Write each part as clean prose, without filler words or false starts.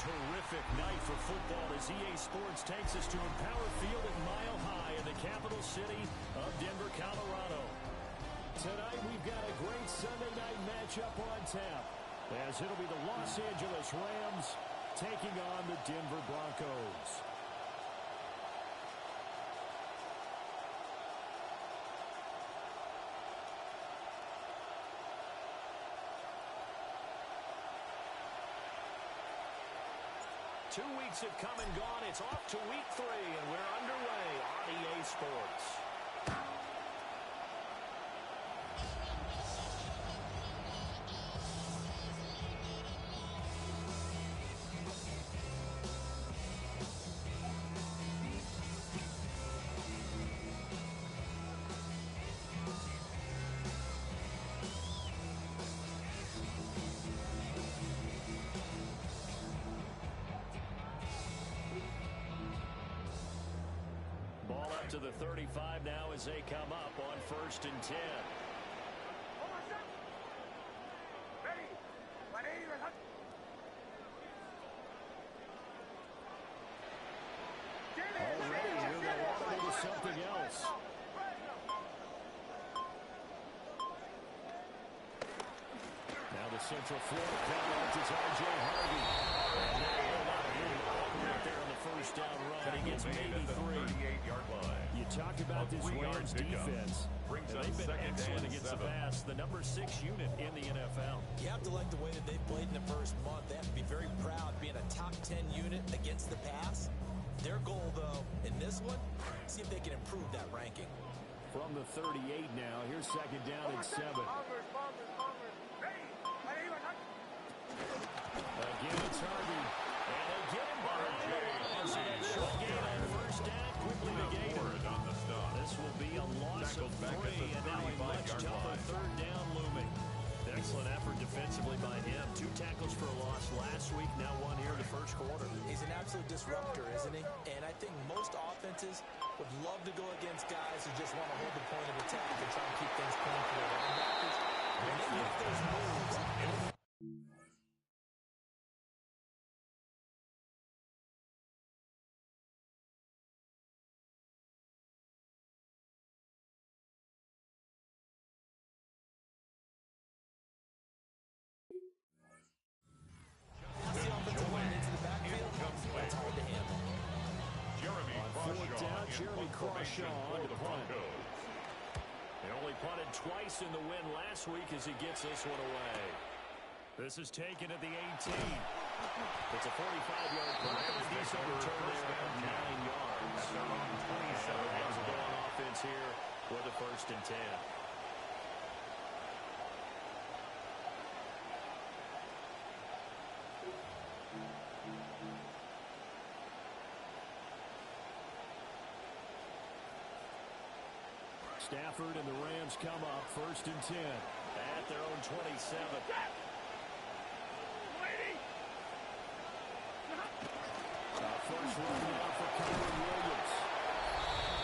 Terrific night for football as EA Sports takes us to Empower Field at Mile High in the capital city of Denver, Colorado. Tonight we've got a great Sunday night matchup on tap, as it'll be the Los Angeles Rams taking on the Denver Broncos. Two weeks have come and gone. It's off to week 3, and we're underway on EA Sports. To the 35 now as they come up on 1st and 10. Already we're going to walk into something else. Now the Central Florida crowd is R.J. Harvey. And now a lot of room right there on the first down run. He gets maybe 3. 38-yard line. You talk about this Rams defense. They've been excellent against the pass. The number 6 unit in the NFL. You have to like the way that they've played in the first month. They have to be very proud being a top 10 unit against the pass. Their goal, though, in this one, see if they can improve that ranking. From the 38 now, here's 2nd down and 7. Again, it's Harvey. And they get him behind the line. So that short gain on 1st down quickly negated. This will be a loss of 3, and now a much tougher 3rd down looming. Excellent effort defensively by him. 2 tackles for a loss last week, now 1 here in the first quarter. He's an absolute disruptor, isn't he? And I think most offenses would love to go against guys who just want to hold the point of attack and try and keep things clean for their linebackers. When they make those moves, twice in the win last week as he gets this one away. This is taken at the 18. It's a 45-yard punt. A decent return there at 9 yards. At their own 27 Rams will go on offense here with a 1st and 10. Stafford and the Rams come up 1st and 10 at their own 27. First run now for Kyron Williams.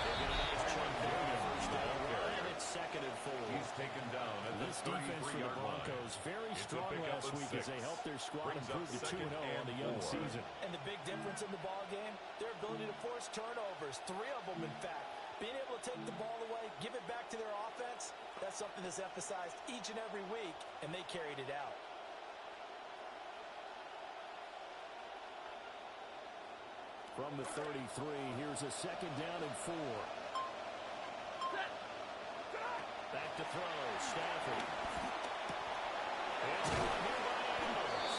They get a nice chunk there in the first down run, and it's 2nd and 4. He's taken down at the this defense for the Broncos very strong last week as they helped their squad improve to 2-0 on the young season. And the big difference in the ball game, their ability to force turnovers, 3 of them in fact. Being able to take the ball away, give it back to their offense, that's something that's emphasized each and every week, and they carried it out. From the 33, here's a 2nd down and 4. Back to throw, Stafford. It's caught here by Amos.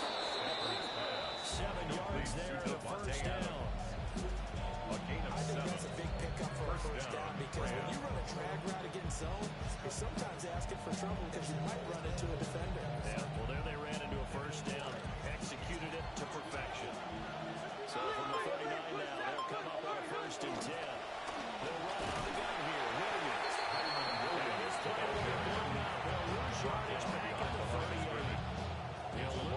7 yards there and a 1st down. I think that's a big pickup for a 1st down because when you run a drag route against zone, you're sometimes asking for trouble because you might run into a defender. Yeah, well, there they ran into a 1st down. Executed it to perfection. So from the 39 now, they'll come up on a 1st and 10. They'll run out the gun here. Williams. And this play will get blown out. They'll lose yardage back at the 38. He'll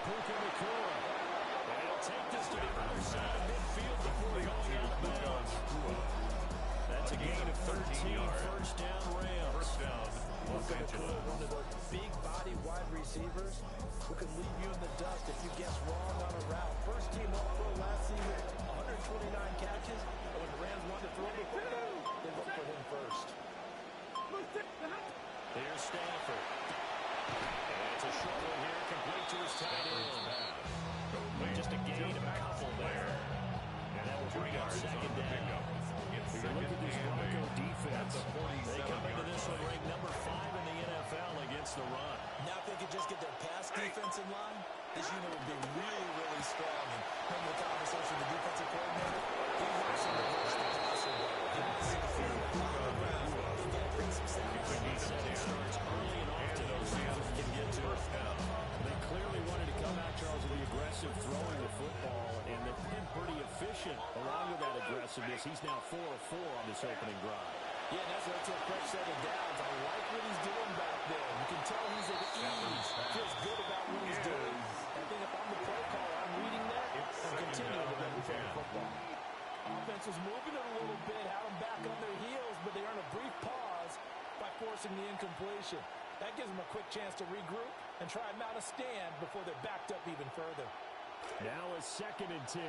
And he'll take this to the other side of midfield before going out of bounds. That's a gain of 13, first down Rams. First down, Los Angeles. One of those big body wide receivers who can leave you in the dust if you guess wrong on a route. First team All-Pro last season, 129 catches. And when the Rams wanted to throw the football, they looked for him first. Here's Stafford. And it's a short one here, complete to his tight end. Just a gain of a couple there. And that will bring up second down. If you look at this Bronco defense, they come into this one ranked number 5 in the NFL against the run. Now if they could just get their pass defense in line, this unit would be really, really strong. And remember the conversation with the defensive coordinator? He wants to reverse the passer well. He wants to see the field on the ground. He's got to bring some sacks. He said it starts early and often. Those teams can get to it. They clearly wanted to come out, Charles, and be aggressive throwing the football, and they've been pretty efficient along with that aggressiveness. He's now 4 of 4 on this opening drive. Yeah, and that's led to a fresh set of downs. I like what he's doing back there. You can tell he's at ease. Feels good about what he's doing. I think if I'm the play caller, I'm reading that and continuing to move the football. Offense is moving it a little bit, have them back on their heels, but they earn a brief pause by forcing the incompletion. That gives them a quick chance to regroup and try and mount a stand before they're backed up even further. Now a 2nd and 10.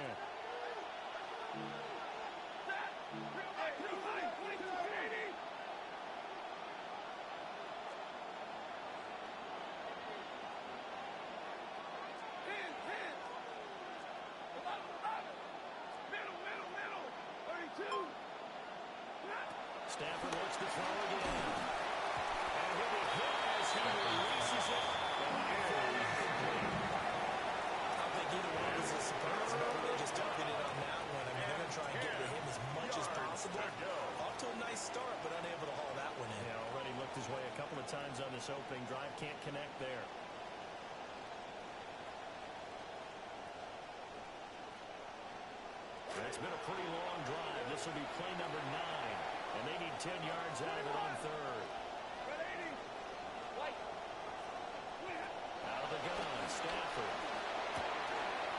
Stafford looks to throw again. And he'll be hit as he releases it. I don't think either one of us is surprised. Maybe they just targeted on that one. I mean, they're going to try and get to him as much as possible. Off to a nice start, but unable to haul that one in. Yeah, already looked his way a couple of times on this opening drive. Can't connect there. It's been a pretty long drive. This will be play number 9. And they need 10 yards out of it on 3rd. Out of the gun, Stafford.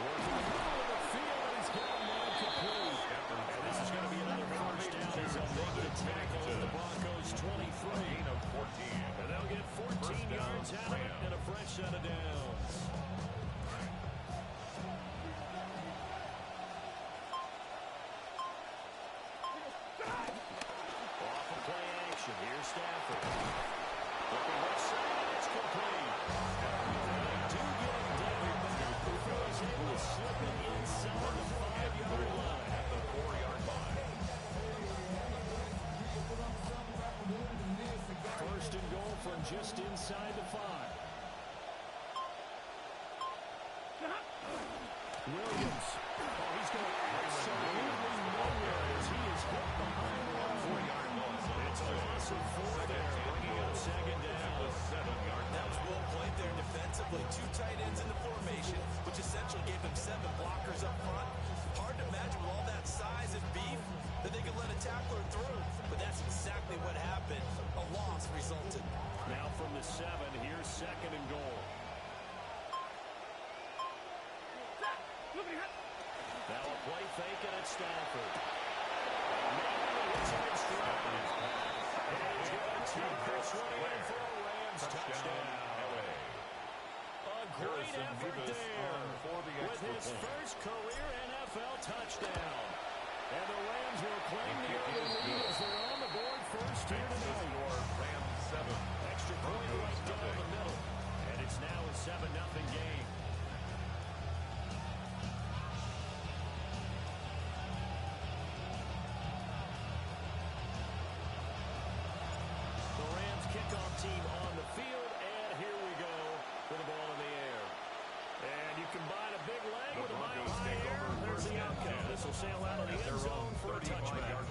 Working the middle of the field, and he's got one complete. And this is going to be another first down as they'll make the tackle at the Broncos 23. Of 14. And they'll get 14 yards out of it and a fresh set of downs. Here's Stafford. Looking left side, it's complete. They do get him down, but he's able to slip it inside the 5-yard line. At the 4-yard line. First and goal from just inside the 5. Williams. Oh, he's going absolutely nowhere as he is hit behind the line. 4-yard loss. It's a loss of 4 there, bringing up second down. The 7-yard That was well played there defensively. 2 tight ends in the formation, which essentially gave them 7 blockers up front. Hard to imagine with all that size and beef that they could let a tackler through. But that's exactly what happened. A loss resulted. Now from the 7, here's second and goal. Now a play fake and it's Stafford. Maybe it's a strike. And he's going to take this one in for a Rams touchdown. A great effort there with his first career NFL touchdown. And the Rams will claim the early lead as they're on the board first here tonight. Rams 7. Extra point right down the middle. And it's now a 7-0 game. Kickoff team on the field, and here we go with the ball in the air. And you combine a big leg with a mile high air, there's the outcome. This will sail out of the end zone for a touchback.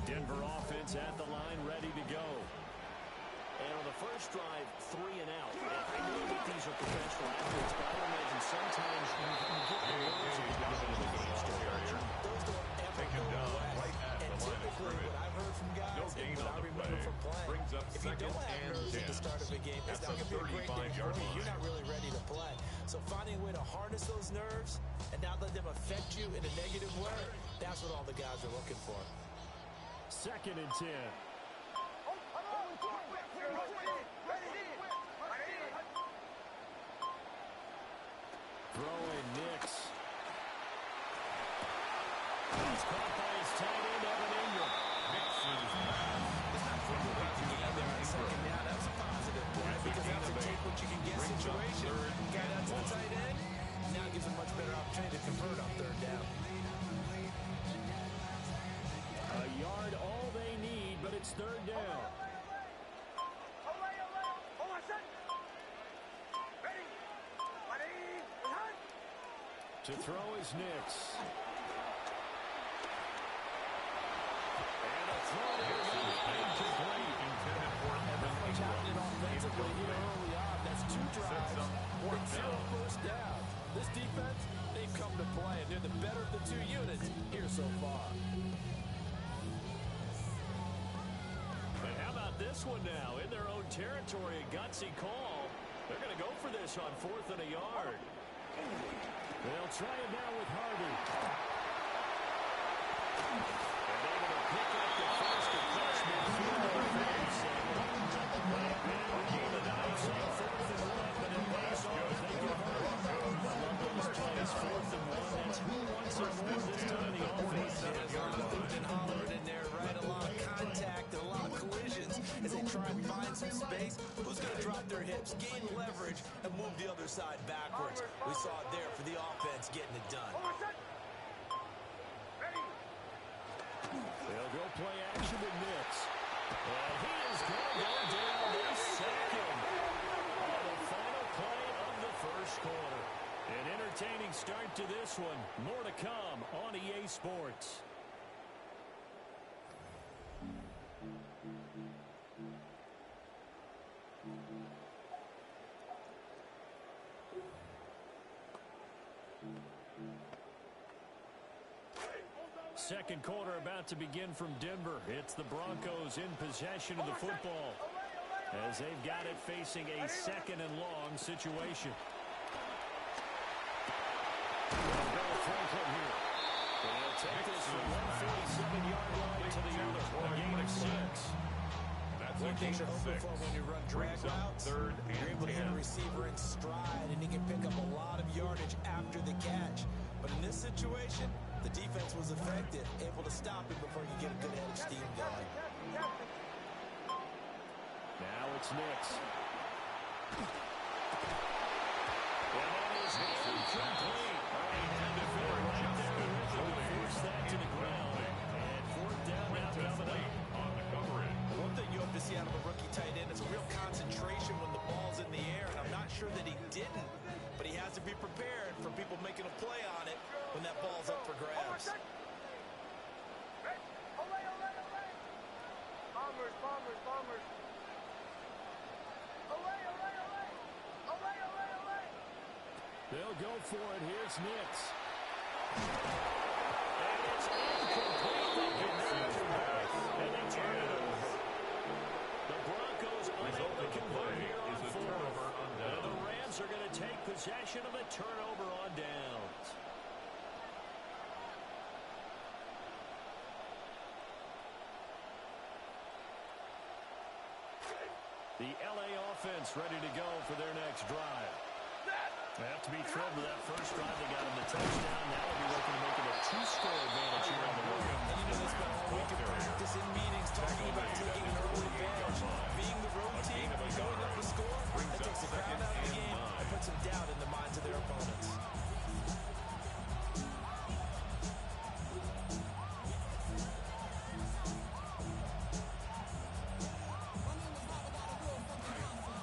Denver offense at the line, ready to go. And on the first drive, 3 and out. I know that these are professional athletes, but I would imagine sometimes you get the nerves at the beginning of the game. Those don't ever go away. up If you second don't have and nerves 10. at the start of a game, it's That's not a going to be a great day for 35-yard you. line. You're not really ready to play. So finding a way to harness those nerves and not let them affect you in a negative way, that's what all the guys are looking for. 2nd and 10. Throwing Nix. He's caught by his tight end, Evan Ingram. Nix's pass is completed to Evan Ingram. Yeah, that's a positive point because that's a take what you can get situation. Got out to the tight end. Now gives a much better opportunity to convert on 3rd down. A yard all they need, but it's 3rd down. To throw is Nix. And a throw is incomplete. Intended for Evan Much Ingram. happening offensively here early on. That's 2 drives. Sets up 4th It's 0 down. first down. This defense, they've come to play, and they're the better of the 2 units here so far. But how about this one now? In their own territory, a gutsy call. They're going to go for this on 4th and a yard. They'll try it now with Harvey. And able to pick up the first of freshman field defense. Gain of 9 on 4th and 1, but it pays off. They convert. I love those plays. 4th and 1. That's who wants it more this time. The offense. Hooting and hollering in there, right? A lot of contact and a lot of collisions as they try and find some space. Who's going to drop their hips, gain leverage, and move the other side backwards? We saw it there for the offense getting it done. They'll go play action with Nix. And he is going to go down. They sack him on the final play of the 1st quarter. An entertaining start to this one. More to come on EA Sports. Second quarter about to begin from Denver. It's the Broncos in possession of the football as they've got it facing a 2nd and long situation. Franklin here. They'll take this from 147-yard line to the other. A gain of 6. That's a One thing gain you're of hoping 6. for when you run drag Brings up routes, 3rd you're and able to hit a 10. receiver in stride, and he can pick up a lot of yardage after the catch. But in this situation, the defense was effective, able to stop him before you get a good head of steam going. Now it's Nix. And that is incomplete. Intended for right there. Force that to the ground. And 4th down now coming up. On the coverage. One thing you hope to see out of a rookie tight end is a real concentration when the ball's in the air, and I'm not sure that he didn't, but he has to be prepared for people making a play on it when that ball's up for grabs. They'll go for it. Here's Nix. And it's incomplete. They get nothing back, and they turn it over. The Broncos unable to convert here on 4th. And the Rams are going to take possession of the turnover on downs. The LA offense ready to go for their next drive. They have to be thrilled with that first drive. They got him the touchdown. Now they'll be looking to make it a 2-score advantage here on the road. And you know, they spent all week in practice in meetings talking about taking an early advantage. Being the road team, going up the score, that takes the crowd out of the game and puts some doubt in the minds of their opponents.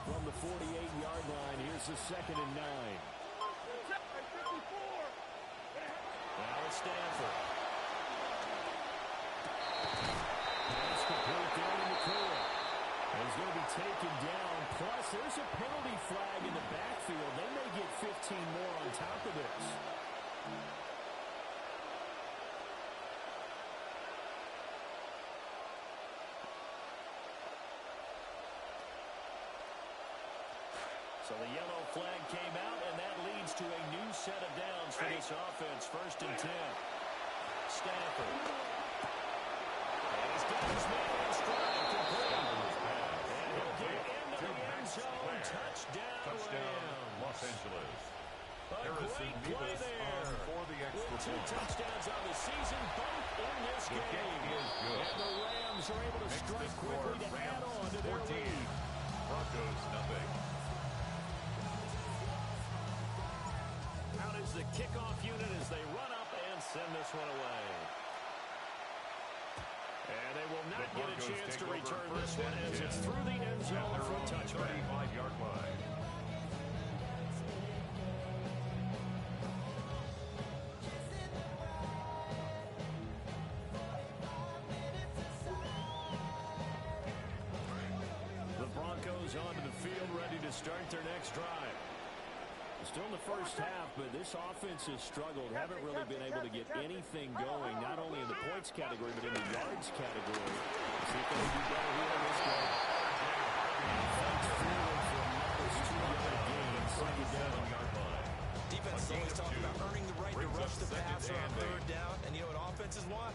From the 48-yard line, here's the 2nd and 9. Now it's Stanford. Pass complete down in the clear. And he's going to be taken down. Plus, there's a penalty flag in the backfield. They may get 15 more on top of this. So the yellow flag came out, and that leads to a new set of downs for this offense. 1st and 10. Stafford. And he's got his man in stride. And he'll get into the end zone. Touchdown, Los Angeles. A great play there. With 2 touchdowns on the season, both in this game. And the Rams are able to strike quickly to add on to their lead. Broncos, nothing. Out is the kickoff unit as they run up and send this one away. And they will not get a chance to return this one as it's through the end zone for a touchback. 35-yard line. The Broncos onto the field, ready to start their next drive. Still in the first half, but this offense has struggled. Haven't really been able to get anything going, not only in the points category, but in the yards category. See if they can do better here in this game. Offense forward for a modest 2-yard gain. Second down. Defense is always talking about earning the right to rush the passer on 3rd down. And you know what offenses want?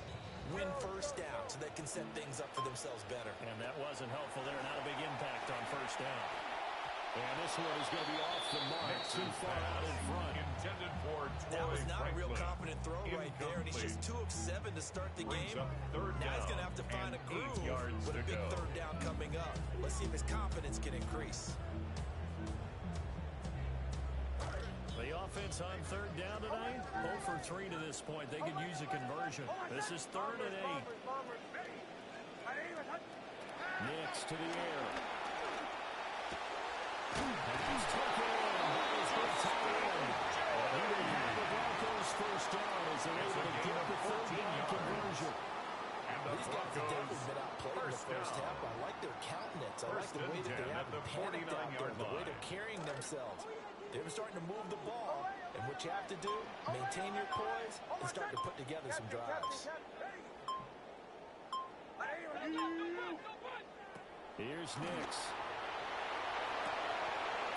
Win 1st down so they can set things up for themselves better. And that wasn't helpful there. Not a big impact on 1st down. And this one is going to be off the mark, too far out in front. Intended for That was not a real confident throw right there, and he's just 2 of 7 to start the game. Now he's going to have to find a groove with a big 3rd down coming up. Let's see if his confidence can increase. The offense on 3rd down tonight, 0 for 3 to this point. They could use a conversion. This is 3rd and 8. Knicks to the air. And he's taken by his good tight end. He will have the Broncos 1st down as they're able to get the 3rd down conversion. These guys have definitely been outplayed in the first half. I like their countenance. I like the way that they haven't panicked out there, the way they're carrying themselves. They're starting to move the ball, and what you have to do, maintain your poise and start to put together some drives. Here's Nix.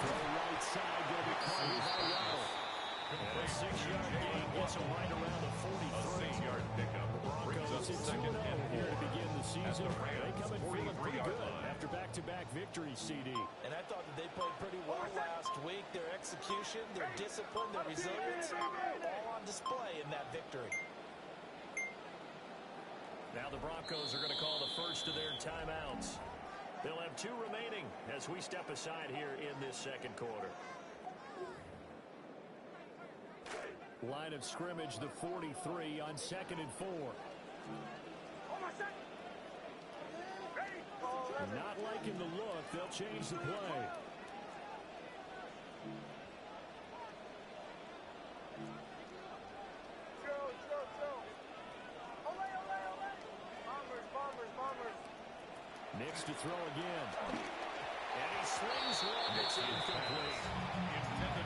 Throw right side, going to be caught here by Waddle. And a 6-yard gain gets him right around the 43. A 6-yard pickup. Broncos at 2-0 here to begin the season. They come in feeling pretty good after back-to-back victories, CD. And I thought that they played pretty well last week. Their execution, their discipline, their resilience, all on display in that victory. Now the Broncos are going to call the first of their timeouts. They'll have 2 remaining as we step aside here in this 2nd quarter. Line of scrimmage, the 43 on 2nd and 4. Not liking the look. They'll change the play. Nix to throw again. And he slings one. It's incomplete.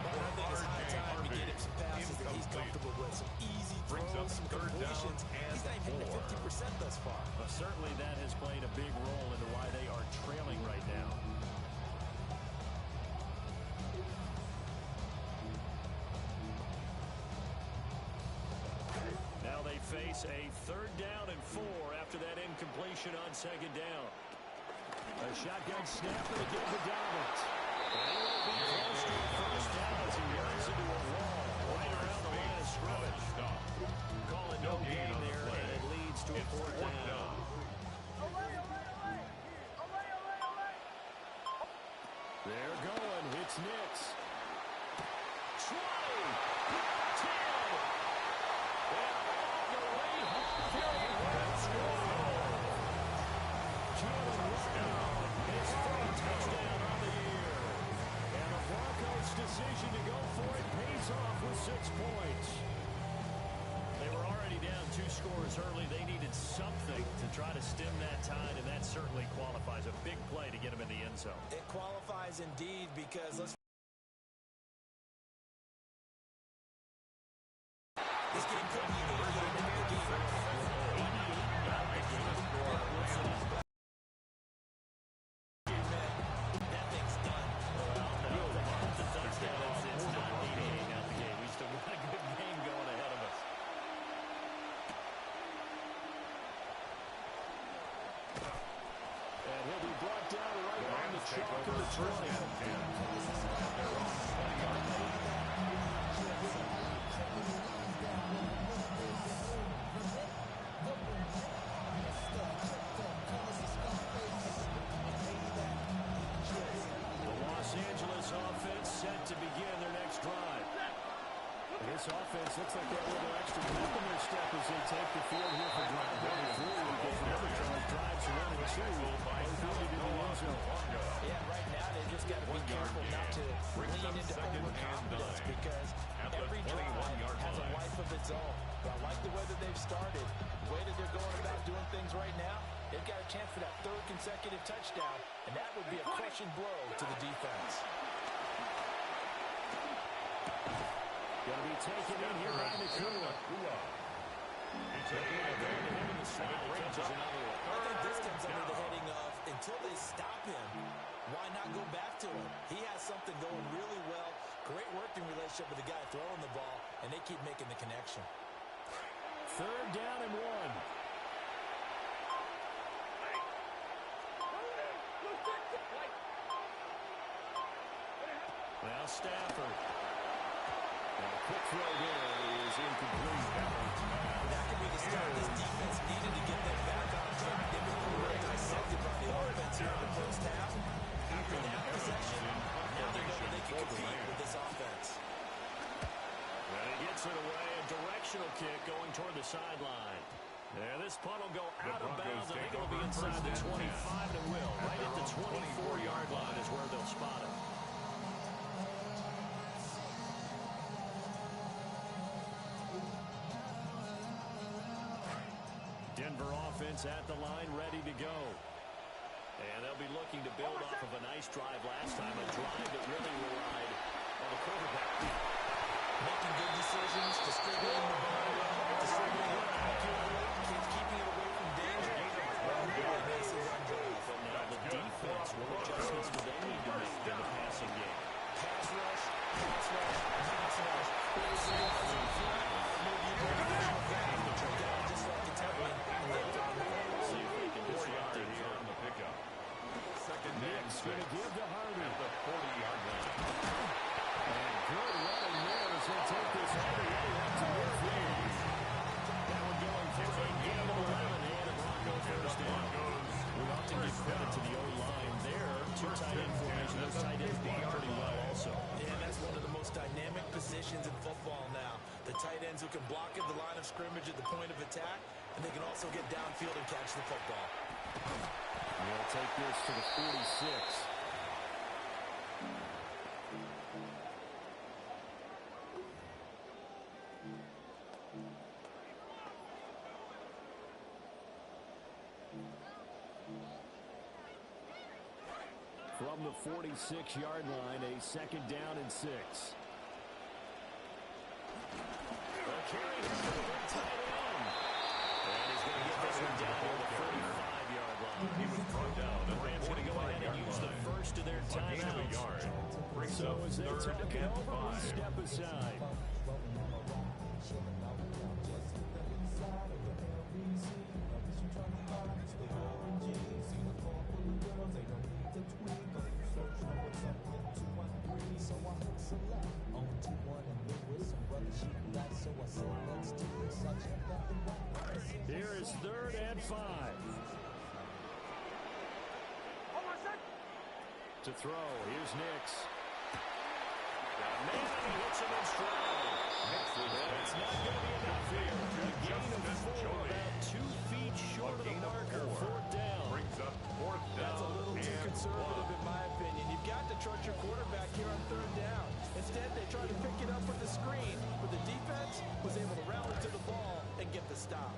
But I think it's high time to get him some passes that he's comfortable with. Some easy throws, some completions. He's not even hitting 50% thus far. Well, certainly that has played a big role into why they are trailing right now. Now they face a 3rd down and 4 after that incompletion on 2nd down. A shotgun snap and a give to Dobbins. And he will be close to the 1st down as he runs into a wall right around the line of scrimmage. Calling no gain there, and it leads to a 4th down. They're going. It's Nix. 20. 10. And all the way home for a grand score. Jalen Waddle, his 3rd touchdown on the year. And the Broncos' decision to go for it pays off with 6 points. They were already down 2 scores early. They needed something to try to stem that tide, and that certainly qualifies. A big play to get them in the end zone. It qualifies indeed because let's this game could be 88 out the game. 88 out the game. That thing's done. Well, no. 20. Offense set to begin their next drive. And this offense looks like they have a little extra pep in their step as they take the field here for drive number 3. Because never drives 1 and 2. Both leading to the end zone. Yeah, right now they just got to be careful not to lean into overconfidence because every drive has a life of its own. But I like the way that they've started, the way that they're going about doing things right now. They've got a chance for that 3rd consecutive touchdown, and that would be a crushing blow to the defense. Going to be taken in here by Nakua. It's a gain of 8. It brings up another one. I think this comes under the heading of, until they stop him, why not go back to him? He has something going really well. Great working relationship with the guy throwing the ball, and they keep making the connection. 3rd down and 1. Now Stafford. And a quick throw there is incomplete. That could be the start this defense needed to get them back on track. They've been really dissected by the offense here in the first half. After that possession, now they know that they can compete with this offense. And he gets it away. A directional kick going toward the sideline. And this punt will go out of bounds. I think it'll be inside the 25 and will. Right at the 24-yard line is where they'll spot it. Denver offense at the line, ready to go. And they'll be looking to build off of a nice drive last time, a drive that really relied on the quarterback. Making good decisions, distributing the ball well, distributing it accurately, keeping it away from danger. Really nicely run drive. But now the defense, what adjustments do they need to make in the passing game? Pass rush, pass rush, pass rush. Maybe you bring additional value to check out just like it's happening in the See if they can disrupt it here on the pickup. 2nd Nick's going to give to Hardy. At the 40-yard line. And good running there as they take this all the way up to midfield. That one going for a gain of 11 and a Bronco first down. We often give credit to the O-line there. 2 tight end formation. Those tight ends block pretty well also. Yeah, that's one of the most dynamic positions in football now. The tight ends who can block at the line of scrimmage at the point of attack, and they can also get downfield and catch the football. They'll take this to the 46. From the 46-yard line, a 2nd down and 6. They'll carry him to the tight end. And he's going to get this one down to the 35-yard line. He was brought down. The Rams going to go ahead and use the first of their timeouts. So as they talk it over, we step aside. Here is 3rd and 5. To throw, here's Nix. Man, he hits him in stride. It's not going to be enough here. A gain of 4, about 2 feet short of the marker. 4th down. Brings up 4th down. That's a little too conservative in my opinion. You've got to trust your quarterback here on 3rd down. Instead, they tried to pick it up with the screen, but the defense was able to rally to the ball and get the stop.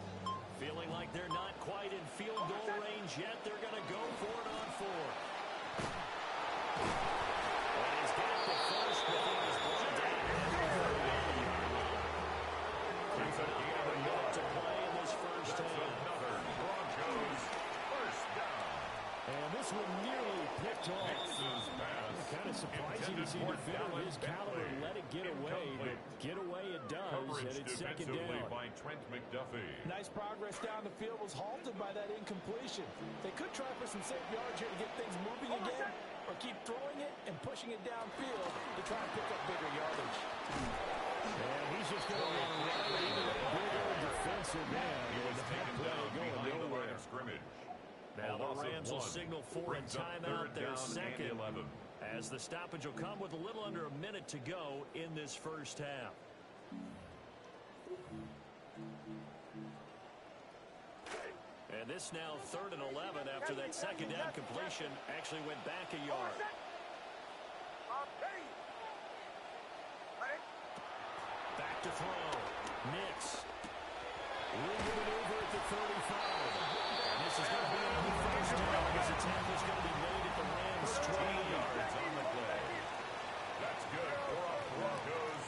Feeling like they're not quite in field goal range yet. They're going to go for it on 4th. And he's got the first, but he was brought down at the 30-yard line. There's another minute to play in this first half. Another Broncos first down. And this one nearly picked off. Nix's pass. Kind of surprising to see a defender of his caliber let it get away, but get away it does, and it's 2nd down. By Trent McDuffie. Nice progress down the field was halted by that incompletion. They could try for some safe yards here to get things moving again, or keep throwing it and pushing it downfield to try and pick up bigger yardage. And he's just going to run right into that big old defensive man. He was taken down behind the line of scrimmage. Now the Rams will signal for a timeout, their second, 11. as the stoppage will come with a little under a minute to go in this first half. And this now 3rd and 11 after that second down completion actually went back a yard. Back to throw. Nix. Room to maneuver at the 35. And this is going to be another first down as the tackle is going to be made at the Rams' 20 yards on the play. That's good for our Broncos.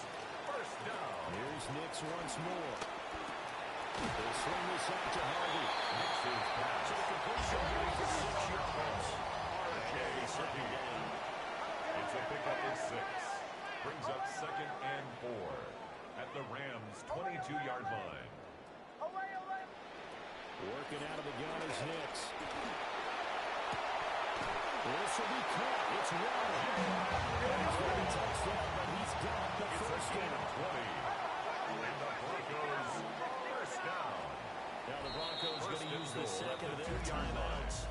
First down. Here's Nix once more. They'll swing this out to Harvey. Nix's pass. To the completion here for 6 yards. RJ second down. It's a pickup of 6. Brings up 2nd and 4 at the Rams' 22-yard line. Working out of the gun is Nix. This will be caught. It's Waddle. He's got a touchdown, but he's got the first down. 20. And the Broncos first down. Now the Broncos going to use the second of their timeouts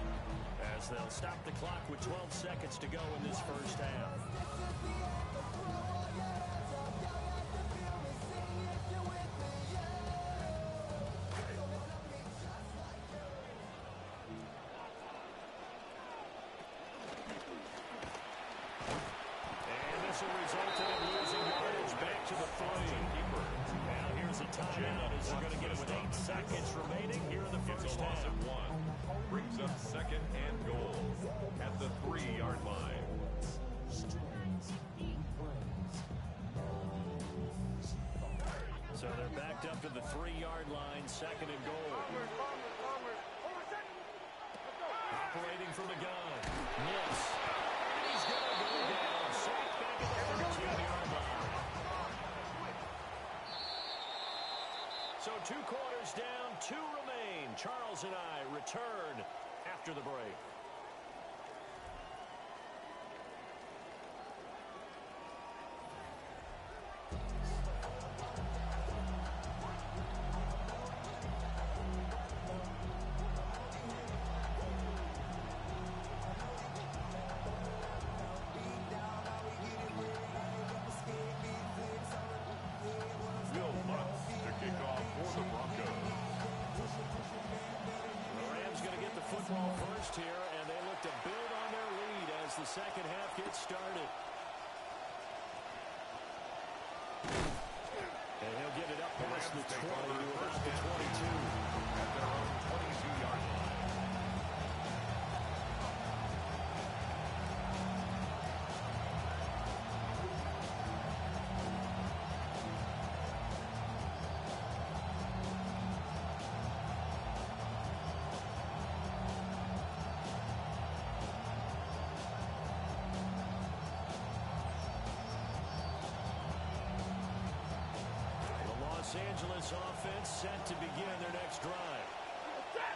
as they'll stop the clock with 12 seconds to go in this first half. Resulted in losing yardage back to the 3. Now here's a timeout as they're going to get it with 8 seconds remaining here in the first half. Of 1. Brings up 2nd and goal at the 3-yard line. So they're backed up to the 3-yard line, 2nd and goal. Operating from the gun. Nix. And he's going to go down. Safe back at the 13-yard line. So 2 quarters down, 2 remain. Charles and I return after the break. Here, and they look to build on their lead as the second half gets started. And he'll get it up past the 20 to about the 22. At their own 22-yard line. Los Angeles offense set to begin their next drive.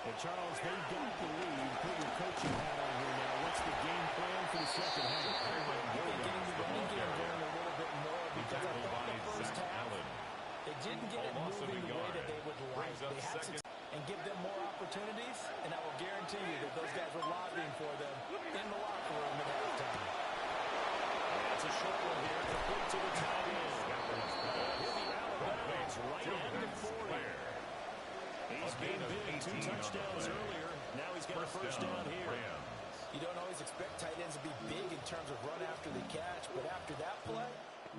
And Charles, they've got the lead. Put your coaching hat on here now. What's the game plan for the second half? Getting the running game going a little bit more because I thought the first half they didn't get it moving the way that they would like. They had to and give them more opportunities, and I will guarantee you that those guys were lobbying for them in the locker room at halftime. That's a short one here. Complete to the tight end. Right at the 40. He's been big. 2 touchdowns earlier. Now he's got a first down here. You don't always expect tight ends to be big in terms of run after the catch, but after that play,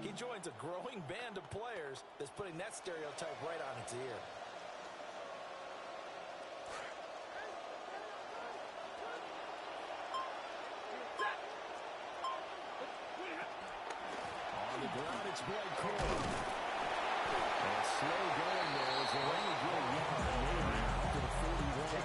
he joins a growing band of players that's putting that stereotype right on its ear. On the ground, it's Blake Cole. Slow going there as they only get a yard after the 41.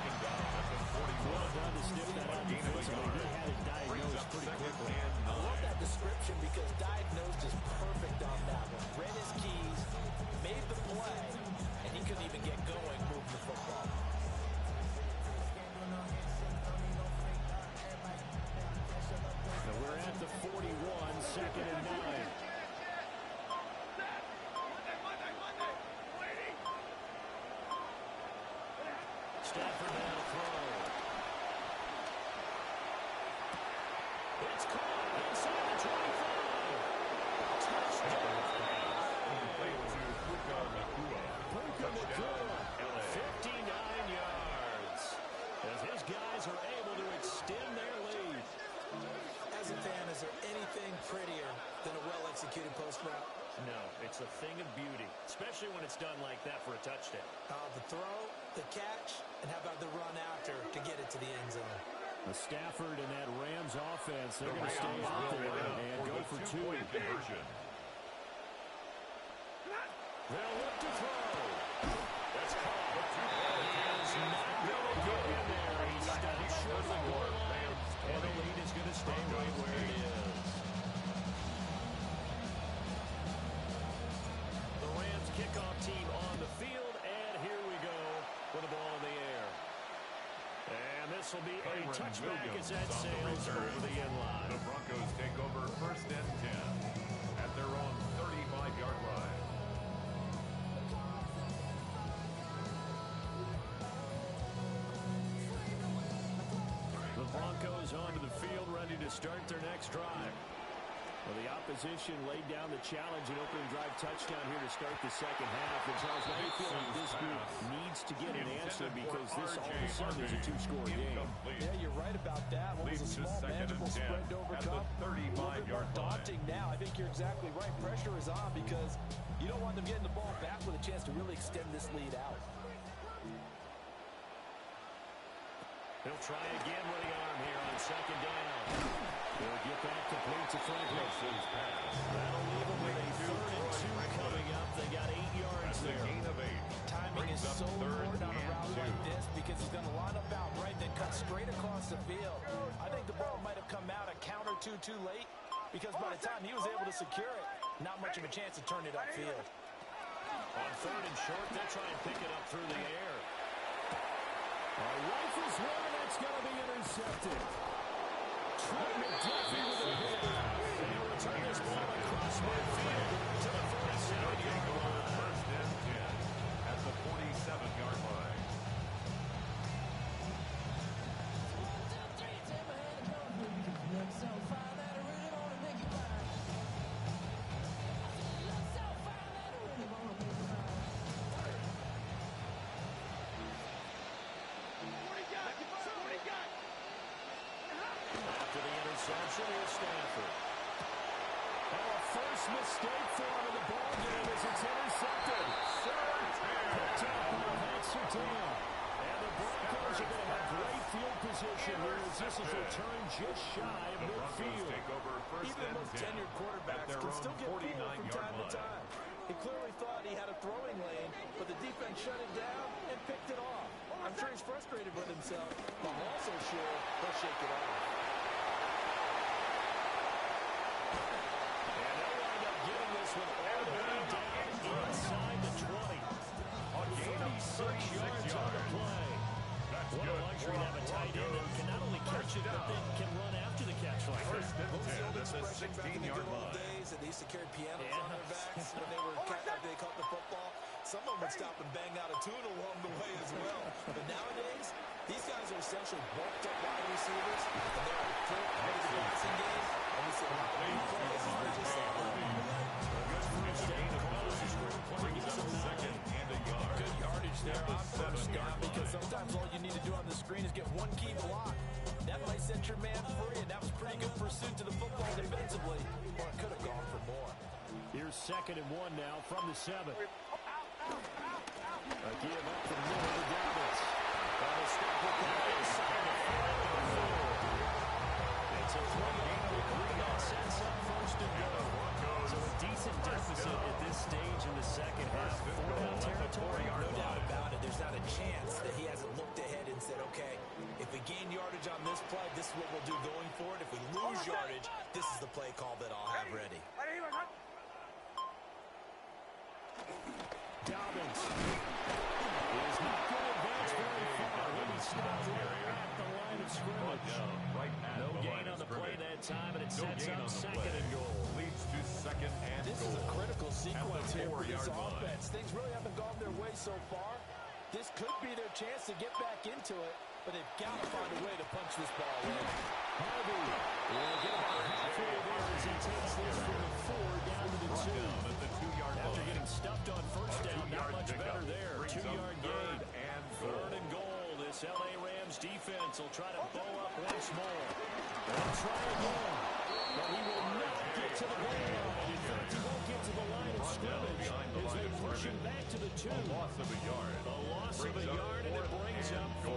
Well done to snip that out defensively. He had it diagnosed pretty quickly. I love that description because diagnosed is perfect on that one. Read his keys, made the play, and he couldn't even get going moving the football. Now we're Stafford now to throw. It's caught inside the 25. Touchdown. Complete to Puka Nacua. Touchdown, LA. 59 yards. As his guys are able to extend their lead. As a fan, is there anything prettier than a well-executed post route? No, it's a thing of beauty, especially when it's done like that for a touchdown. The throw, the catch, and how about the run after to get it to the end zone? The Stafford and that Rams offense, they're going to stay out there and go for two. Conversion. They'll look to throw. That's caught. He's not going to get in there. He stops short of the goal line, and the lead is going to stay right where it is. The Rams kickoff team on the field, and here we go with the ball in the air. And this will be a touchback as that sails over the end line. The Broncos take over first and 10 at their own 35-yard line. The Broncos onto the field, ready to start their next drive. Well, the opposition laid down the challenge and opening drive touchdown here to start the second half. And Charles, I feel like this group needs to get an answer because this all of a sudden is a two-score game. Yeah, you're right about that. What was a small, manageable spread to overcome? A little bit more daunting now. I think you're exactly right. Pressure is on because you don't want them getting the ball back with a chance to really extend this lead out. He'll try again with the arm here on second down. They'll get that complete to Franklin. That'll leave them with a 3rd and 2 coming up. They got 8 yards there. Gain of 8. Timing is so important on a route like this because he's going to line up out right, then cut straight across the field. I think the ball might have come out a count or two too late because by the time he was able to secure it, not much of a chance to turn it upfield. On 3rd and short, they'll try and pick it up through the air. Rifles one, that's going to be intercepted. Trey McDuffie with a hit. And he'll return this ball across midfield to the 47-yard line. First and 10 at the 47-yard line. Here's Stafford. And a first mistake for him in the ball game as it's intercepted. Picked up by Hexerton. And the Broncos are going to have great field position here as this is returned just shy of midfield. Even the most tenured quarterbacks can still get pulled from time to time. He clearly thought he had a throwing lane, but the defense shut it down and picked it off. I'm sure he's frustrated with himself, but I'm also sure he'll shake it off. With all the way down inside the 20. A gain of 36 yards on the play. What a luxury to have a tight end that can not only catch it, but then can run after the catch like that. First and 10 at the 16-yard line. Days that they used to carry pianos on their backs when they caught the football. Someone would stop and bang out a tune along the way as well. But nowadays, these guys are essentially bulked up wide receivers, and they're a full part of the passing game. And we see a lot of big plays and not just that level. Good yardage there on first down because sometimes all you need to do on the screen is get one key block. That might set your man free, and that was pretty good pursuit to the football defensively, or it could have gone for more. Here's 2nd and 1 now from the 7. A give up the middle to Davis. And a step will come inside the 4. It's a 3-3 that sets up 1st and goal. So a decent deficit at this stage in the second half. 4-down territory. No doubt about it. There's not a chance that he hasn't looked ahead and said, okay, if we gain yardage on this play, this is what we'll do going forward. If we lose yardage, this is the play call that I'll have ready. Dobbins is not going to advance very far. He'll be stopped right at the line of scrimmage. No gain on the play that time, and it sets up 2nd and goal. Leads to 2nd and This goal. is a critical sequence here for this offense. Things really haven't gone their way so far. This could be their chance to get back into it, but they've got to find a way to punch this ball in. Harvey will get about halfway there as he takes this from the 4 down to the 2. Down at the 2-yard line. After getting stuffed on first down, not much better there. 2-yard gain. Third and goal. This LA Rams defense will try to bow up once more. They'll try again, but he will not get to the goal line. In fact, he won't get to the line of scrimmage as they push him back to the 2. A loss of a yard. A loss of a yard, and it brings up 4.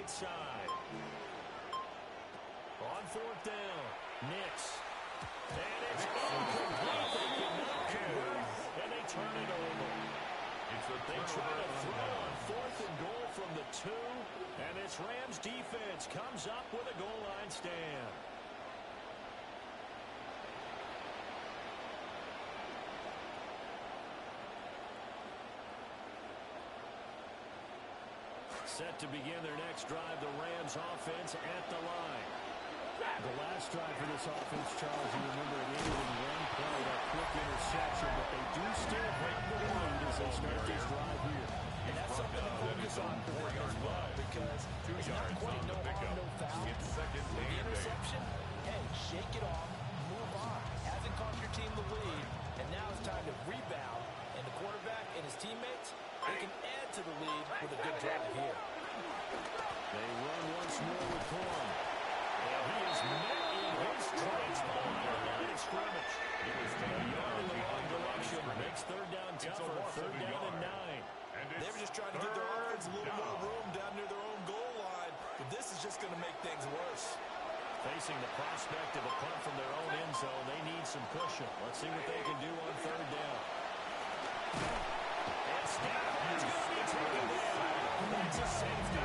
Side. On 4th down, Nix. And it's incomplete. They cannot convert, and they turn it over. They try to throw on 4th and goal from the 2, and this Rams defense comes up with a goal line stand. Set to begin their next drive, the Rams offense at the line. The last drive for this offense, Charles, you remember it ended in one play, that quick interception, but they do still have the lead as they start this drive here. And that's something to focus on for them as well, because it's not quite no harm, no foul. The interception, hey, shake it off, move on. Hasn't cost your team the lead, and now it's time to rebound. And the quarterback and his teammates, they can add to the lead with a good drive here. They run once more with Corum. And he is met in his tracks behind the line of scrimmage. He was taken yard in the wrong direction. Makes 3rd down tougher. 3rd down and 9. They were just trying to give their offense a little more room down near their own goal line. But this is just going to make things worse. Facing the prospect of a punt from their own end zone, they need some cushion. Let's see what they can do on 3rd down. And Snap is going to be taken down. That's a safety.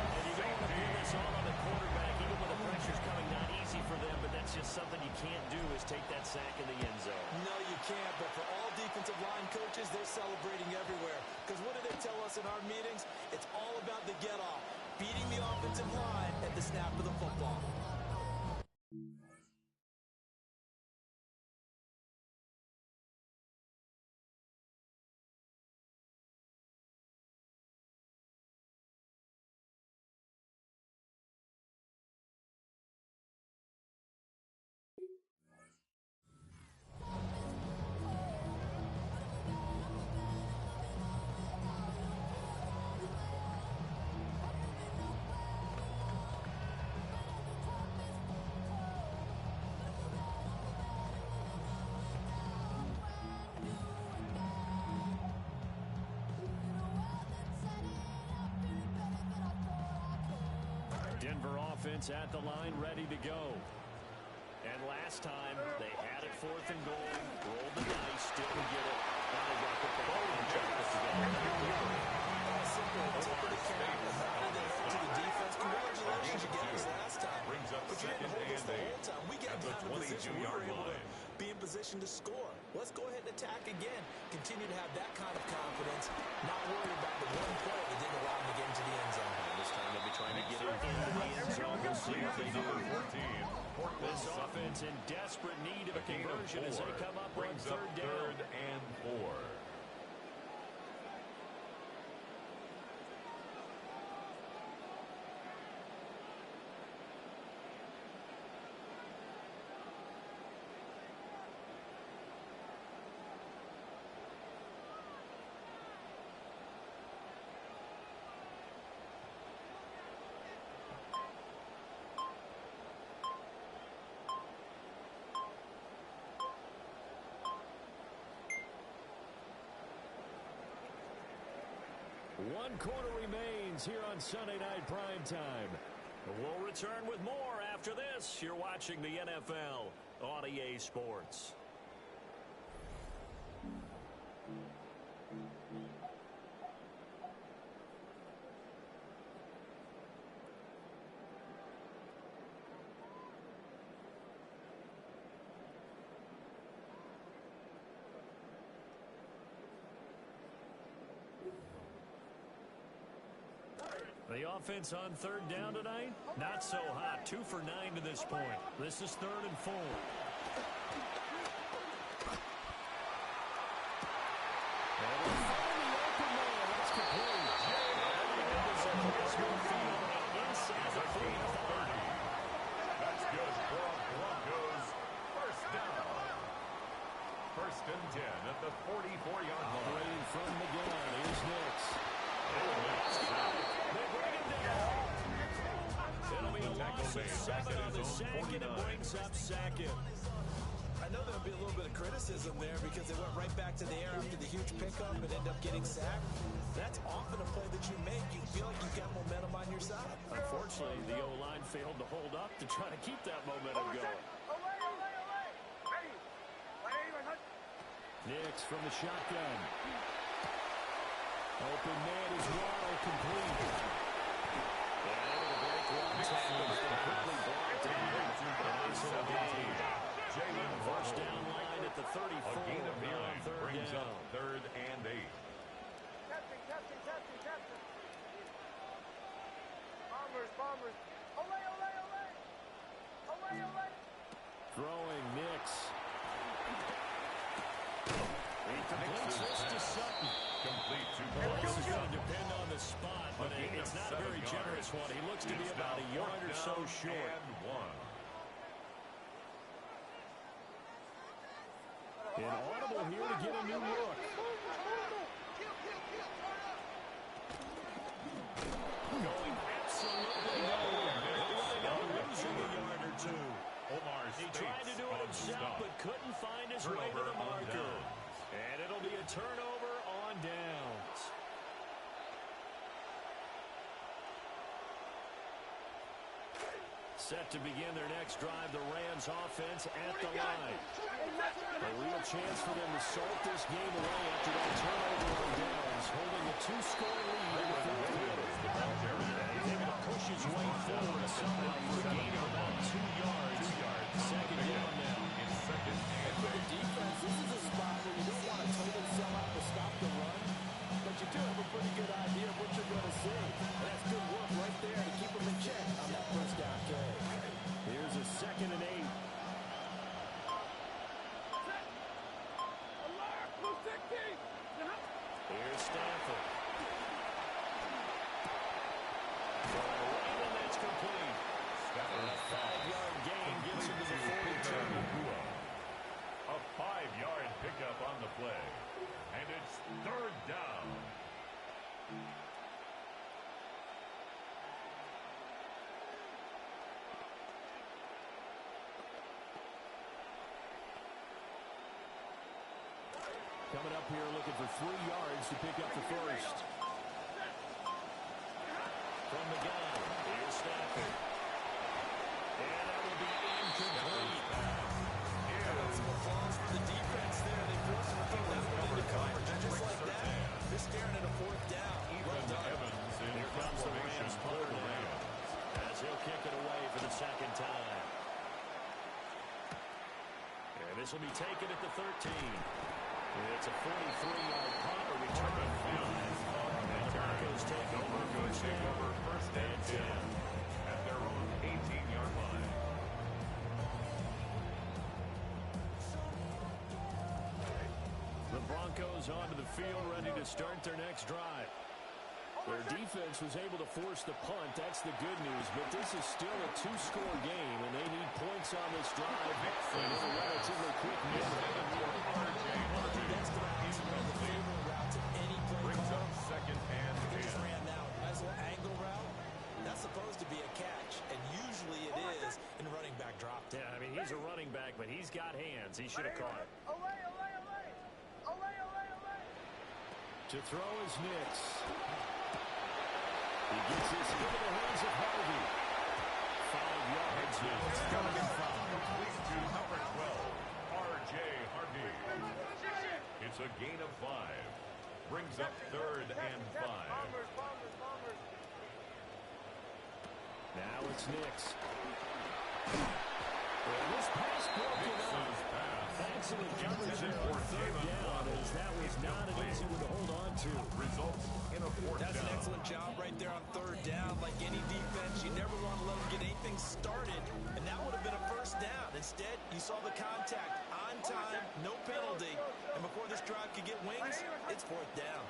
And you don't want to pin this all on the quarterback, even when the pressure's coming. Not easy for them, but that's just something you can't do is take that sack in the end zone. No, you can't. But for all defensive line coaches, they're celebrating everywhere. Because what do they tell us in our meetings? It's all about the get-off, beating the offensive line at the snap of the football. Denver offense at the line, ready to go. And last time, they had it 4th and goal, rolled the dice, didn't get it. Now they got the ball and check this together. Simple, tip of the cap, reminded the head to the defense. Congratulations, you got us last time. But you didn't hold us the whole time. We got down in position. We were able to be in position to score. Let's go ahead and attack again. Continue to have that kind of confidence, not worry about the one play that didn't allow them to get into the end zone. This time they'll be trying to get into the end zone. We'll see what they do. This offense in desperate need of a conversion as they come up on 3rd down. 3rd and 4. One quarter remains here on Sunday Night Primetime. We'll return with more after this. You're watching the NFL on EA Sports. The offense on third down tonight, not so hot. 2 for 9 to this point. This is 3rd and 4. That's good for a Broncos first down. 1st and 10 at the 44-yard line. Operating from the gun. Here's Nix. They bring him down. It'll be a loss of 7 on the sack, and it brings up Sackett. I know there'll be a little bit of criticism there because they went right back to the air after the huge pickup and end up getting sacked. That's often a play that you make. You feel like you've got momentum on your side. Unfortunately, the O-line failed to hold up to try to keep that momentum going. Nix from the shotgun. Open man is Waddle, complete. And it'll break one tackle. Quickly blocked and nice little gain. First down line at the 34. A gain of 9 third brings down. up 3rd and 8. Throwing Nix. He completes this to Sutton. Complete to This is going to depend on the spot, but it's not a very generous one. He looks to be about a yard or so short. And 1. Inaudible here to get a new look. Going absolutely nowhere. Losing a yard or two. He tried to do it himself, but couldn't find his way to the marker. And it'll be a turnover on downs. Set to begin their next drive, the Rams offense at the line. A real chance for them to salt this game away after that turnover on downs, holding a 2-score lead in the 4th quarter. He's able to push his way forward somehow for a gain of about 2 yards. Second down now. In 2nd and For the defense, this is a spot where you don't want to totally sell out to stop the run, but you do have a pretty good idea of what you're going to see. And that's good work right there to keep them in check on that first down carry. Here's a 2nd and 8. Here's Stafford. For a run, and that's complete. And a 5-yard gain gets him to the 42. A 5-yard pickup on the play. And it's 3rd down. Coming up here looking for 3 yards to pick up the first. From the gun, here's Stafford. And that will be incomplete. Some applause for the defense there. They forced him to throw that one into coverage. And just like that, they're staring at a 4th down. Well done. Evans in Here comes the Rams punter now, as he'll kick it away for the 2nd time. And this will be taken at the 13. It's a 43-yard punt, a return of 5. And the Broncos take over first and 10 at their own 18-yard line. The Broncos onto the field, ready to start their next drive. Their defense was able to force the punt. That's the good news. But this is still a 2-score game, and they need points on this drive. And in a relatively quick minute. That's the favorite route to any play Brings call. up 2nd and They just 10. ran now. Nice little angle route. That's supposed to be a catch, and usually it is in running back drop. Yeah, I mean, he's a running back, but he's got hands. He should have caught it. To throw is Nix. He gets this into the hands of Harvey. 5 yards. It's going to get fouled. Complete to number 12, R.J. Harvey. It's a gain of 5. Brings up 3rd and 5. Now it's Nix. Well, this pass broken up. Excellent coverage there on 3rd down, as that was not an easy one to hold on to. Results in a 4th down. That's an excellent job right there on 3rd down. things started, and that would have been a first down. Instead, you saw the contact on time, no penalty, and before this drive could get wings, it's fourth down.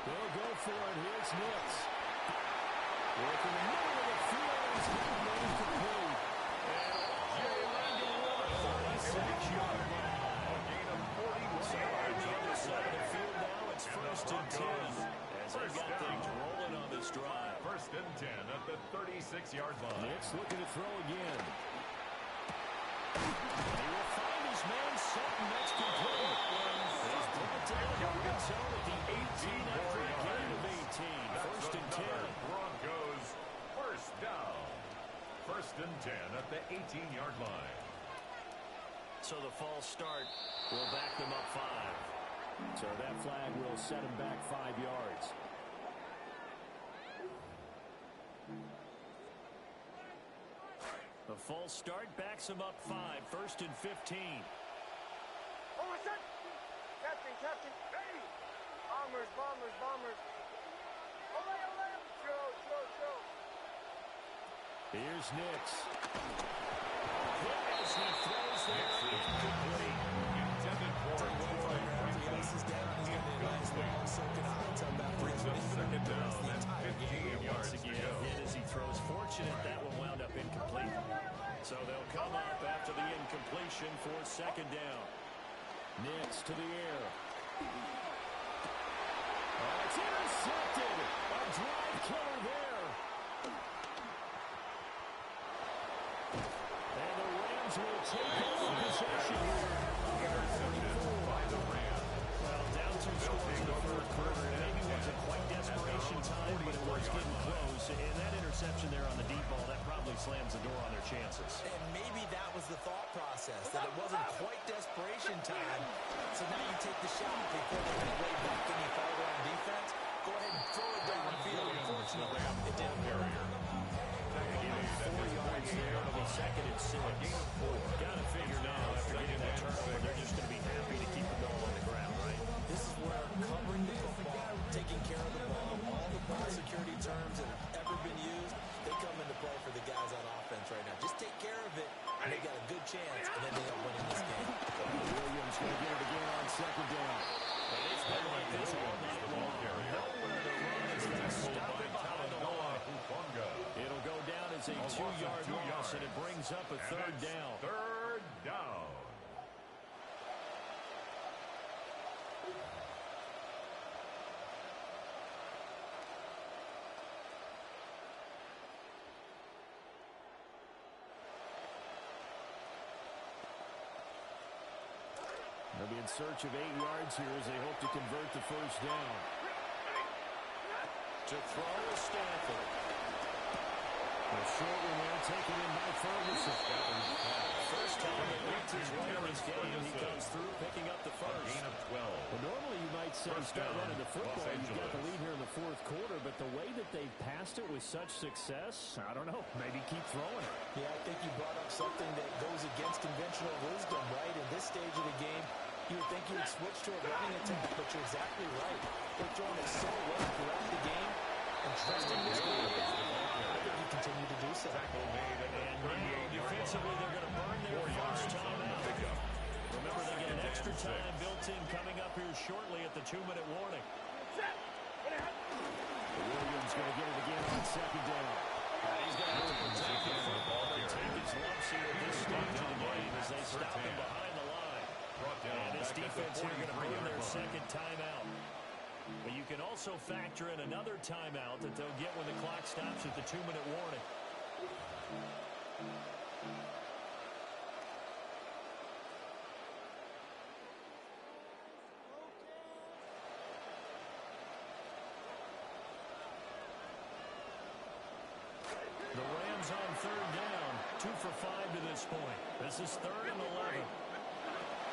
They'll go for it. Here's Nix. Working the middle of the field. He's got it complete. And 36-yard line. A gain of 41 So on yards. the other side of the field now, it's first and 10. As they First got down. things rolling on this drive. First and 10 at the 36-yard line. Nix looking to throw again. He will find his man Sutton. That's complete. He's brought down to the red zone at the 18 after a gain of 18. First and 10. Broncos first down. First and 10 at the 18-yard line. So the false start will back them up 5. So that flag will set him back 5 yards. The false start backs him up 5. First and 15. Captain. Hey! Bombers. Ole. Show. Here's Nix. As he throws there, incomplete. Intended for He's down. He's going to be a nice long soaking hot tub after brings up second down and 15 yards Once to again, go. hit as he throws. Fortunate that one wound up incomplete. So they'll come up after the incompletion for second down. Nix to the air. Oh, it's intercepted. A drive killer there. And the Rams will take over possession here. Intercepted by the Rams. Well, down 2 scores in the fourth quarter. Maybe wasn't quite desperation time, but it was getting close. And that interception there on the deep ball, that probably slams the door on their chances. And maybe that was the thought process, that it wasn't quite desperation time. So now you take the shot before they can play back any farther on defense. Go ahead and throw it downfield. Unfortunately, it didn't work. Gain of 4 yards there on the second and 6. Got to figure now, after getting that turnover, they're just going to be happy to keep the ball on the ground, right? This is where covering the football, taking care of the ball, all the ball security terms that have ever been used, they come into play for the guys on offense right now. Just take care of it, and they got a good chance, and then they end up winning this game. Williams going to get it again on second down. And it's been like this all night long. Nowhere to run as they stop it behind the line. It'll go down as a 2-yard loss, and it brings up a third down. Third down. They'll be in search of 8 yards here as they hope to convert the first down. To throw is Stanford. A short one there, taken in by Ferguson. First time that makes his way in this game, he comes through picking up the first. Gain of 12. Well, normally you might say start running the football, you've got the lead here in the fourth quarter, but the way that they've passed it with such success, I don't know, maybe keep throwing it. Yeah, I think you brought up something that goes against conventional wisdom, right? In this stage of the game, you would think you would switch to a running attack, but you're exactly right. They're throwing it so well throughout the game, and trusting this game, I think you continue to do so. And defensively, they're going to burn their first time out. Remember, they get an extra time built in coming up here shortly at the 2-minute warning. Williams going to get it again on second down. He's going to have to protect the football and take his lumps here at this stage of the game as they stop him behind the line. And this defense here going to burn their second timeout. But you can also factor in another timeout that they'll get when the clock stops at the 2-minute warning. The Rams on third down, 2 for 5 to this point. This is 3rd and 11.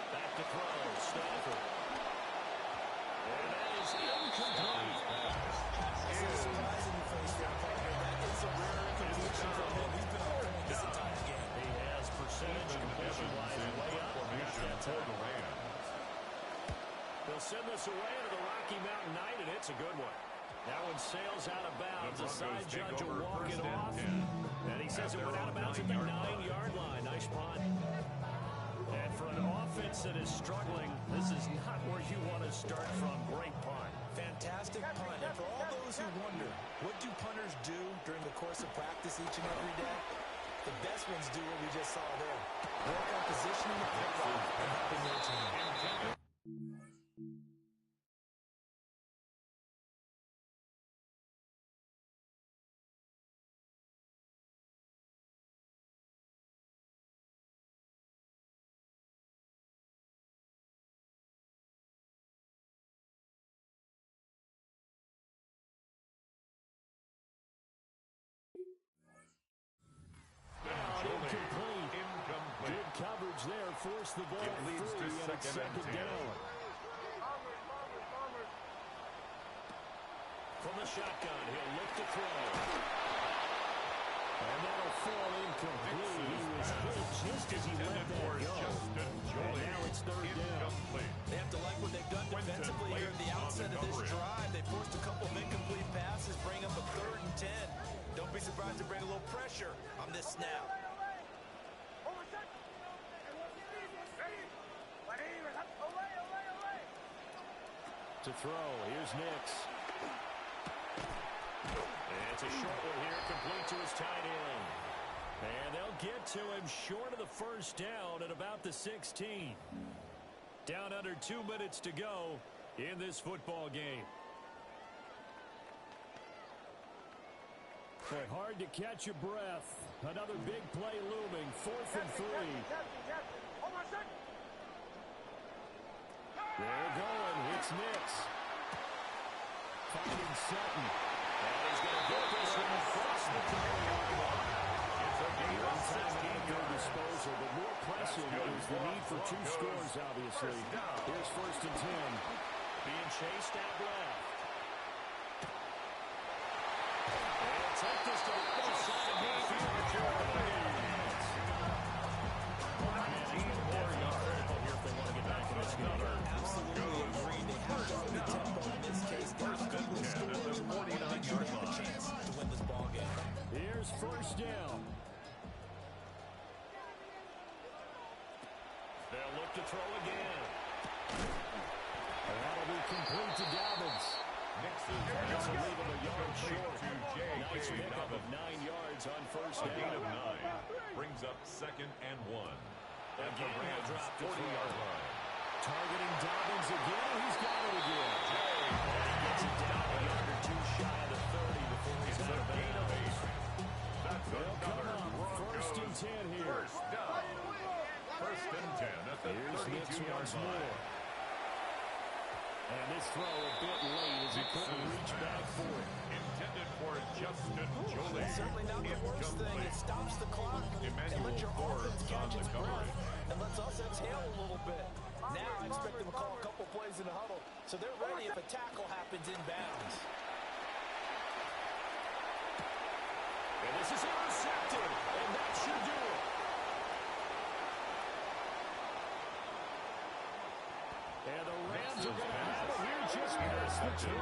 Back to throw, Stafford. And that is incomplete. This is surprising you face that partner. That is a rare incompletion from him. He's been on point this entire game. He has percentage completion-wise way up. Got that time. They'll send this away to the Rocky Mountain Night, and it's a good one. That one sails out of bounds. The side judge take will over walk it first and off. 10. And he says it went out of bounds at the 9-yard line. Nice punt. And for an offense that is struggling, this is not where you want to start from. Great punt. Fantastic punt. And for all those who wonder, what do punters do during the course of practice each and every day? The best ones do what we just saw there. Work on positioning the kickoff and helping their team. Incomplete. Good coverage there. Forced the ball leads free, to and it's second down. From the shotgun, he'll look to throw. And that'll fall incomplete. He was hit just as he let that go. And now it's third down. They have to like what they've done defensively here at the outset of this drive. They forced a couple of incomplete passes, bring up a 3rd and 10. Don't be surprised to bring a little pressure on this snap. To throw, here's Nix. And it's a short one here, complete to his tight end. And they'll get to him short of the first down at about the 16. Down under 2 minutes to go in this football game. Boy, hard to catch your breath. Another big play looming, 4th and 3. They're going. It's Nix. Finding Sutton. And he's going to get this one across the 30-yard line. It's a game on time at their disposal, but more pressing is the need for 2 scores, obviously. Here's 1st and 10. Being chased out left. And take this to the other side of midfield. 19 more yards here if they want to get back in this game. Absolutely agree. They have to up the tempo in this case. They're good with scores. 49-yard line. A chance to win this ball game. Here's 1st down. They'll look to throw again. That'll be complete to Dobbins. That's a leave him a yard short. Nice pickup of 9 yards on 1st down. A gain of 9 brings up 2nd and 1. At the Rams' 40-yard line. Targeting Dobbins again. He's got it again. And he gets it down a yard or 2 shy of the 30 before he's out of bounds. They'll come up. 1st and 10 here. First down. 1st and 10 at the 32-yard line. And this throw a bit late as he couldn't reach back for it. Intended for Justin Jolie. That's certainly not the worst thing. It stops the clock and lets your offense catch its breath. And lets us exhale a little bit. Now I expect them to call a couple plays in the huddle so they're ready if a tackle happens inbounds. And this is intercepted. And that should do it. And the Rams are going to have it here just past the 25.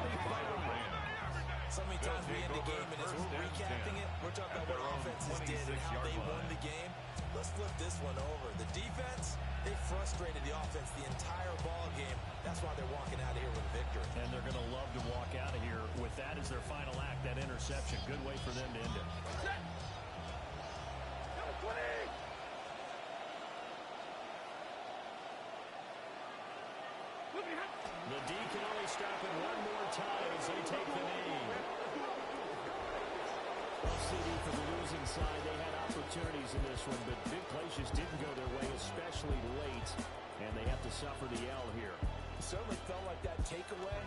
So many times we end the game, and as we're recapping it, we're talking about what offenses did and how they won the game. Let's flip this one over. The defense, they frustrated the offense the entire ball game. That's why they're walking out of here with a victory. And they're going to love to walk out of here with that as their final act, that interception. Good way for them to end it. The D can only stop it one more time as they take the knee. Well, CD, for the losing side, they had opportunities in this one, but big plays just didn't go their way, especially late, and they have to suffer the L here. It certainly felt like that takeaway,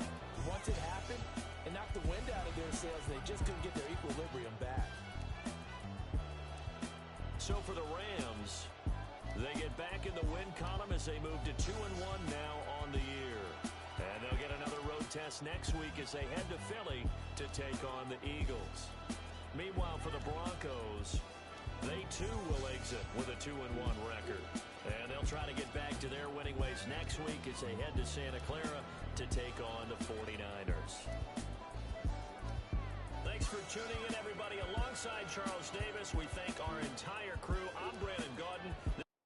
once it happened, it knocked the wind out of their sails. They just couldn't get their equilibrium back. So for the Rams, they get back in the win column as they move to 2-1 now on the year. And they'll get another road test next week as they head to Philly to take on the Eagles. Meanwhile, for the Broncos, they too will exit with a 2-1 record. And they'll try to get back to their winning ways next week as they head to Santa Clara to take on the 49ers. for tuning in, everybody. Alongside Charles Davis, we thank our entire crew